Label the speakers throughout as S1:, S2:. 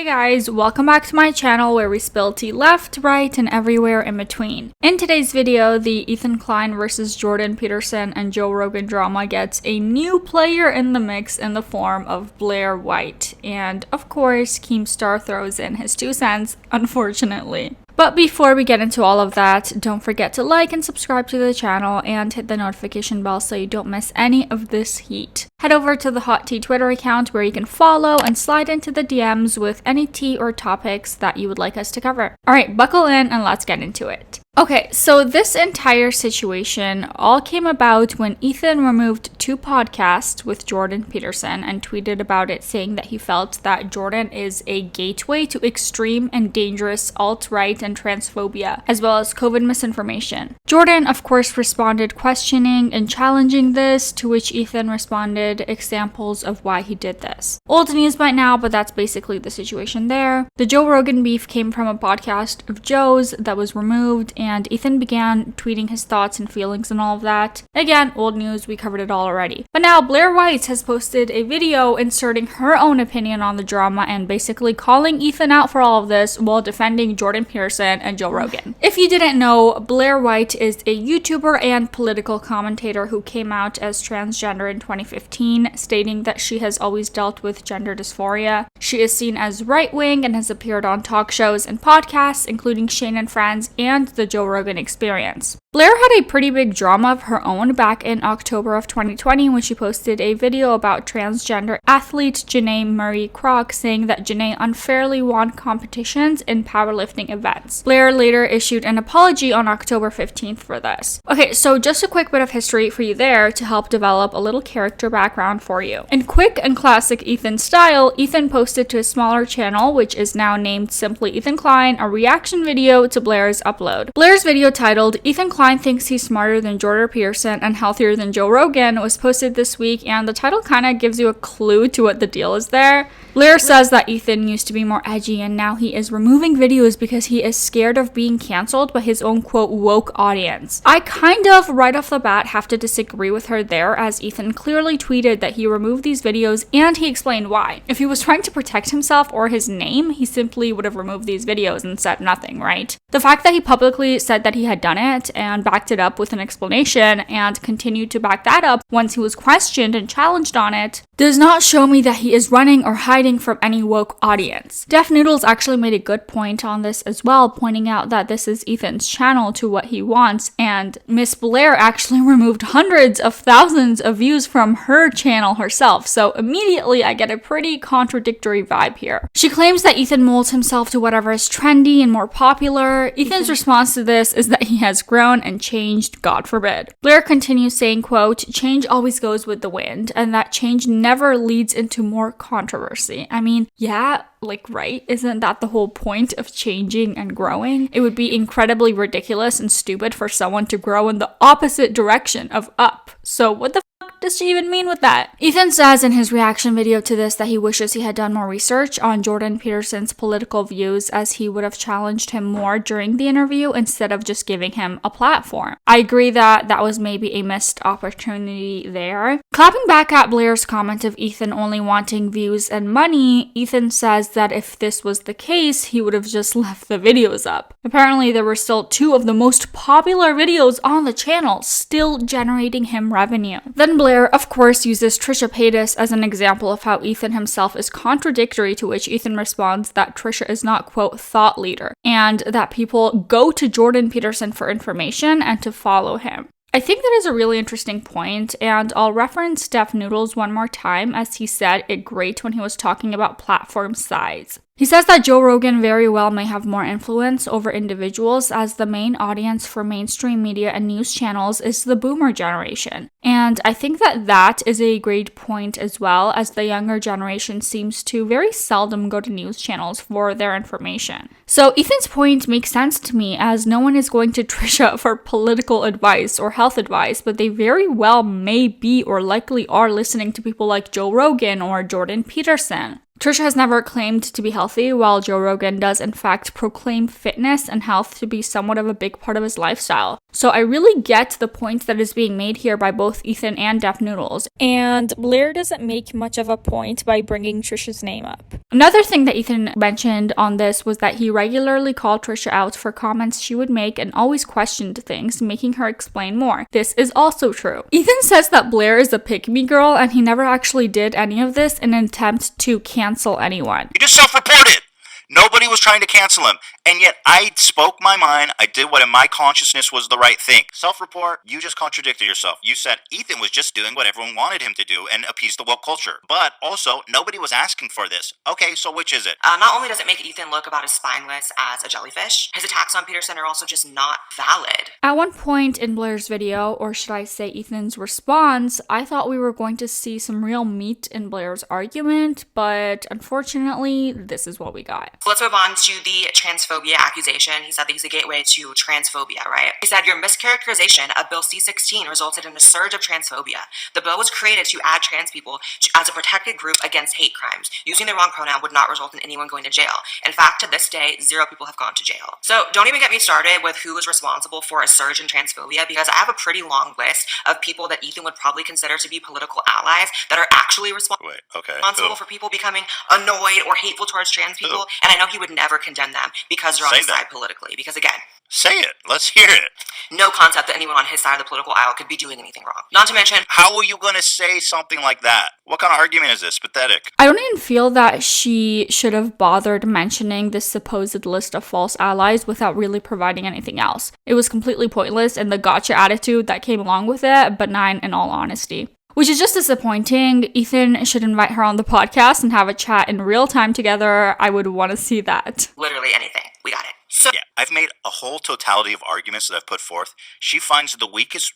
S1: Hey guys, welcome back to my channel where we spill tea left, right, and everywhere in between. In today's video, the Ethan Klein versus Jordan Peterson and Joe Rogan drama gets a new player in the mix in the form of Blaire White. And of course, Keemstar throws in his 2 cents, unfortunately. But before we get into all of that, don't forget to like and subscribe to the channel and hit the notification bell so you don't miss any of this heat. Head over to the Hot Tea Twitter account where you can follow and slide into the DMs with any tea or topics that you would like us to cover. Alright, buckle in and let's get into it. Okay, so this entire situation all came about when Ethan removed 2 podcasts with Jordan Peterson and tweeted about it, saying that he felt that Jordan is a gateway to extreme and dangerous alt-right and transphobia, as well as COVID misinformation. Jordan, of course, responded questioning and challenging this, to which Ethan responded examples of why he did this. Old news by now, but that's basically the situation there. The Joe Rogan beef came from a podcast of Joe's that was removed, and Ethan began tweeting his thoughts and feelings and all of that. Again, old news, we covered it all already. But now Blaire White has posted a video inserting her own opinion on the drama and basically calling Ethan out for all of this while defending Jordan Peterson and Joe Rogan. If you didn't know, Blaire White is a YouTuber and political commentator who came out as transgender in 2015, stating that she has always dealt with gender dysphoria. She is seen as right-wing and has appeared on talk shows and podcasts, including Shane and Friends and the Joe Rogan Experience. Blaire had a pretty big drama of her own back in October of 2020 when she posted a video about transgender athlete Janae Marie Kroc, saying that Janae unfairly won competitions in powerlifting events. Blaire later issued an apology on October 15th for this. Okay, so just a quick bit of history for you there to help develop a little character background for you. In quick and classic Ethan style, Ethan posted to his smaller channel, which is now named simply Ethan Klein, a reaction video to Blaire's upload. Blaire's video titled Ethan Klein thinks he's smarter than Jordan Peterson and healthier than Joe Rogan was posted this week, and the title kind of gives you a clue to what the deal is there. Blaire says that Ethan used to be more edgy and now he is removing videos because he is scared of being canceled by his own quote woke audience. I kind of right off the bat have to disagree with her there, as Ethan clearly tweeted that he removed these videos and he explained why. If he was trying to protect himself or his name, he simply would have removed these videos and said nothing, right? The fact that he publicly said that he had done it and backed it up with an explanation and continued to back that up once he was questioned and challenged on it does not show me that he is running or hiding from any woke audience. Def Noodles actually made a good point on this as well, pointing out that this is Ethan's channel to what he wants, and Miss Blaire actually removed hundreds of thousands of views from her channel herself, so immediately I get a pretty contradictory vibe here. She claims that Ethan molds himself to whatever is trendy and more popular. Ethan's response to this is that he has grown and changed, God forbid. Blaire continues saying, quote, change always goes with the wind, and that change never leads into more controversy. I mean, yeah, like, right? Isn't that the whole point of changing and growing? It would be incredibly ridiculous and stupid for someone to grow in the opposite direction of up. So what the fuck does she even mean with that? Ethan says in his reaction video to this that he wishes he had done more research on Jordan Peterson's political views, as he would have challenged him more during the interview instead of just giving him a platform. I agree that that was maybe a missed opportunity there. Clapping back at Blaire's comment of Ethan only wanting views and money, Ethan says that if this was the case, he would have just left the videos up. Apparently, there were still 2 of the most popular videos on the channel still generating him revenue. Then Blaire, of course, uses Trisha Paytas as an example of how Ethan himself is contradictory, to which Ethan responds that Trisha is not, quote, thought leader, and that people go to Jordan Peterson for information and to follow him. I think that is a really interesting point, and I'll reference Def Noodles one more time, as he said it great when he was talking about platform size. He says that Joe Rogan very well may have more influence over individuals, as the main audience for mainstream media and news channels is the boomer generation. And I think that that is a great point as well, as the younger generation seems to very seldom go to news channels for their information. So Ethan's point makes sense to me, as no one is going to Trisha for political advice or health advice, but they very well may be or likely are listening to people like Joe Rogan or Jordan Peterson. Trisha has never claimed to be healthy, while Joe Rogan does in fact proclaim fitness and health to be somewhat of a big part of his lifestyle. So I really get the point that is being made here by both Ethan and Deaf Noodles. And Blaire doesn't make much of a point by bringing Trisha's name up. Another thing that Ethan mentioned on this was that he regularly called Trisha out for comments she would make and always questioned things, making her explain more. This is also true. Ethan says that Blaire is a pick-me girl and he never actually did any of this in an attempt to cancel anyone.
S2: You just self-reported! Nobody was trying to cancel him. And yet I spoke my mind. I did what in my consciousness was the right thing. Self-report, you just contradicted yourself. You said Ethan was just doing what everyone wanted him to do and appease the woke culture. But also, nobody was asking for this. Okay, so which is it?
S3: Not only does it make Ethan look about as spineless as a jellyfish, his attacks on Peterson are also just not valid.
S1: At one point in Blaire's video, or should I say Ethan's response, I thought we were going to see some real meat in Blaire's argument, but unfortunately, this is what we got.
S3: So let's move on to the transphobia accusation. He said that he's a gateway to transphobia, right? He said, your mischaracterization of Bill C-16 resulted in a surge of transphobia. The bill was created to add trans people as a protected group against hate crimes. Using the wrong pronoun would not result in anyone going to jail. In fact, to this day, 0 people have gone to jail. So don't even get me started with who was responsible for a surge in transphobia, because I have a pretty long list of people that Ethan would probably consider to be political allies that are actually responsible for people becoming annoyed or hateful towards trans people. And I know he would never condemn them because they're on his side politically. Because again,
S2: say it. Let's hear it.
S3: No concept that anyone on his side of the political aisle could be doing anything wrong. Not to mention,
S2: how are you going to say something like that? What kind of argument is this? Pathetic.
S1: I don't even feel that she should have bothered mentioning this supposed list of false allies without really providing anything else. It was completely pointless, and the gotcha attitude that came along with it, benign in all honesty. Which is just disappointing. Ethan should invite her on the podcast and have a chat in real time together. I would want to see that.
S3: Literally anything. We got it. So
S2: yeah, I've made a whole totality of arguments that I've put forth. She finds the weakest,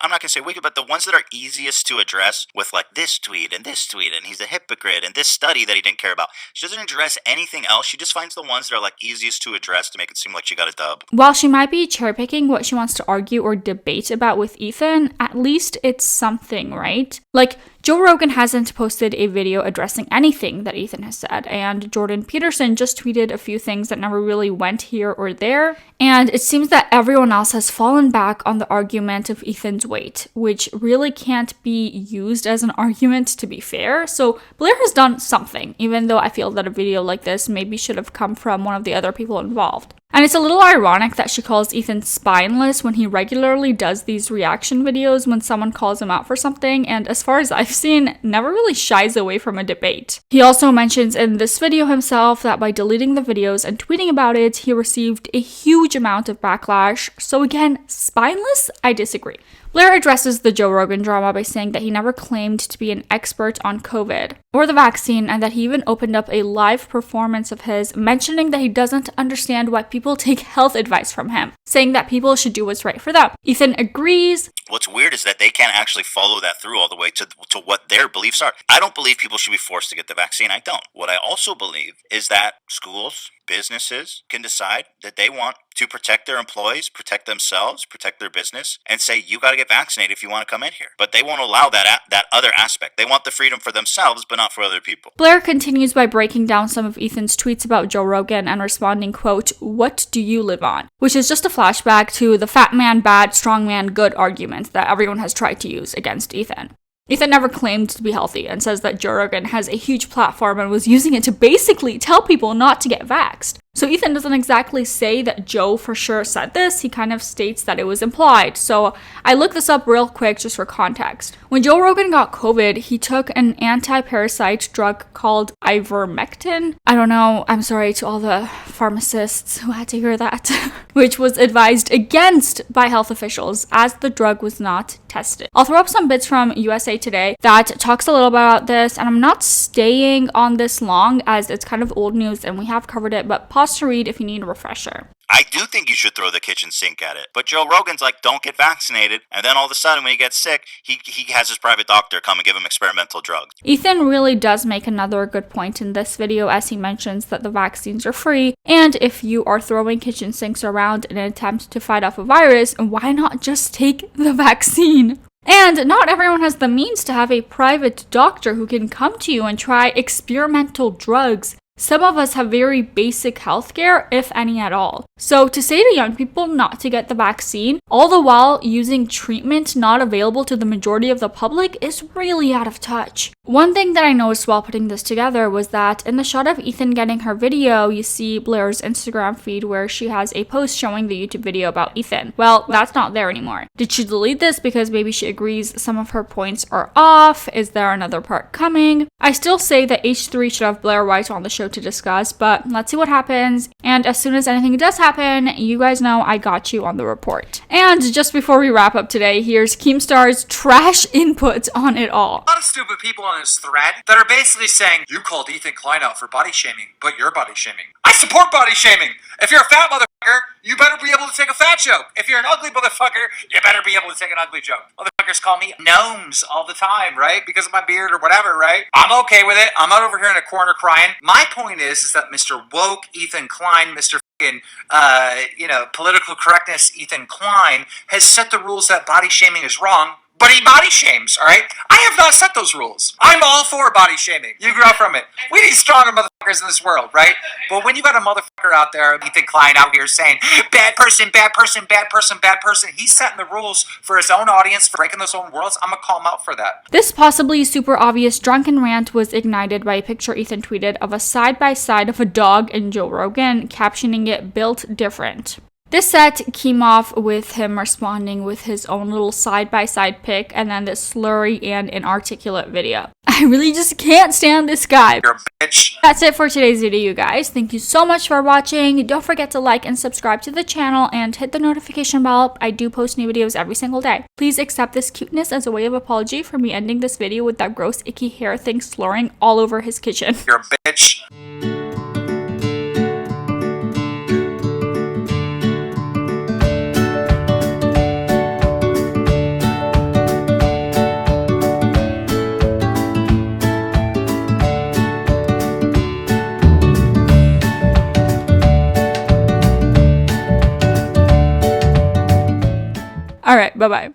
S2: I'm not going to say weakest, but the ones that are easiest to address with like this tweet, and he's a hypocrite, and this study that he didn't care about. She doesn't address anything else. She just finds the ones that are like easiest to address to make it seem like she got a dub.
S1: While she might be cherry picking what she wants to argue or debate about with Ethan, at least it's something, right? Like, Joe Rogan hasn't posted a video addressing anything that Ethan has said, and Jordan Peterson just tweeted a few things that never really went here or there, and it seems that everyone else has fallen back on the argument of Ethan's weight, which really can't be used as an argument, to be fair. So Blaire has done something, even though I feel that a video like this maybe should have come from one of the other people involved. And it's a little ironic that she calls Ethan spineless when he regularly does these reaction videos when someone calls him out for something, and as far as I've seen, never really shies away from a debate. He also mentions in this video himself that by deleting the videos and tweeting about it, he received a huge amount of backlash. So again, spineless? I disagree. Blaire addresses the Joe Rogan drama by saying that he never claimed to be an expert on COVID or the vaccine, and that he even opened up a live performance of his mentioning that he doesn't understand why people take health advice from him, saying that people should do what's right for them. Ethan agrees.
S2: What's weird is that they can't actually follow that through all the way to what their beliefs are. I don't believe people should be forced to get the vaccine. I don't. What I also believe is that schools, businesses can decide that they want to protect their employees, protect themselves, protect their business, and say, you got to get vaccinated if you want to come in here. But they won't allow that other aspect. They want the freedom for themselves, but not for other people.
S1: Blaire continues by breaking down some of Ethan's tweets about Joe Rogan and responding, quote, "What do you live on?" Which is just a flashback to the fat man bad, strong man good argument that everyone has tried to use against Ethan. Ethan never claimed to be healthy and says that Joe Rogan has a huge platform and was using it to basically tell people not to get vaxxed. So Ethan doesn't exactly say that Joe for sure said this, he kind of states that it was implied. So I looked this up real quick just for context. When Joe Rogan got COVID, he took an anti-parasite drug called ivermectin. I don't know, I'm sorry to all the pharmacists who had to hear that, which was advised against by health officials as the drug was not tested. I'll throw up some bits from USA Today that talks a little about this, and I'm not staying on this long as it's kind of old news and we have covered it, but pause to read if you need a refresher.
S2: I do think you should throw the kitchen sink at it. But Joe Rogan's like, don't get vaccinated. And then all of a sudden when he gets sick, he has his private doctor come and give him experimental drugs.
S1: Ethan really does make another good point in this video as he mentions that the vaccines are free. And if you are throwing kitchen sinks around in an attempt to fight off a virus, why not just take the vaccine? And not everyone has the means to have a private doctor who can come to you and try experimental drugs Some of us have very basic healthcare, if any at all. So to say to young people not to get the vaccine, all the while using treatment not available to the majority of the public, is really out of touch. One thing that I noticed while putting this together was that in the shot of Ethan getting her video, you see Blaire's Instagram feed where she has a post showing the YouTube video about Ethan. Well, that's not there anymore. Did she delete this because maybe she agrees some of her points are off? Is there another part coming? I still say that H3 should have Blaire White on the show to discuss, but let's see what happens. And as soon as anything does happen, you guys know I got you on the report. And just before we wrap up today, here's Keemstar's trash input on it all.
S4: A lot of stupid people on this thread that are basically saying, you called Ethan Klein out for body shaming, but you're body shaming. I support body shaming. If you're a fat motherfucker, you better be able to take a fat joke. If you're an ugly motherfucker, you better be able to take an ugly joke. Motherfuckers call me gnomes all the time, right? Because of my beard or whatever, right? I'm okay with it. I'm not over here in a corner crying. My point is that Mr. Woke Ethan Klein, Mr. political correctness Ethan Klein has set the rules that body shaming is wrong, but he body shames, all right? I have not set those rules. I'm all for body shaming. You grew up from it. We need stronger motherfuckers in this world, right? But when you got a motherfucker out there, Ethan Klein out here saying, bad person, bad person, bad person, bad person, he's setting the rules for his own audience, for breaking those own worlds. I'm gonna call him out for that.
S1: This possibly super obvious drunken rant was ignited by a picture Ethan tweeted of a side-by-side of a dog and Joe Rogan, captioning it "built different." This set came off with him responding with his own little side-by-side pic and then this slurry and inarticulate video. I really just can't stand this guy.
S4: You're a bitch.
S1: That's it for today's video, you guys. Thank you so much for watching. Don't forget to like and subscribe to the channel and hit the notification bell. I do post new videos every single day. Please accept this cuteness as a way of apology for me ending this video with that gross icky hair thing slurring all over his kitchen.
S4: You're a bitch.
S1: All right, bye-bye.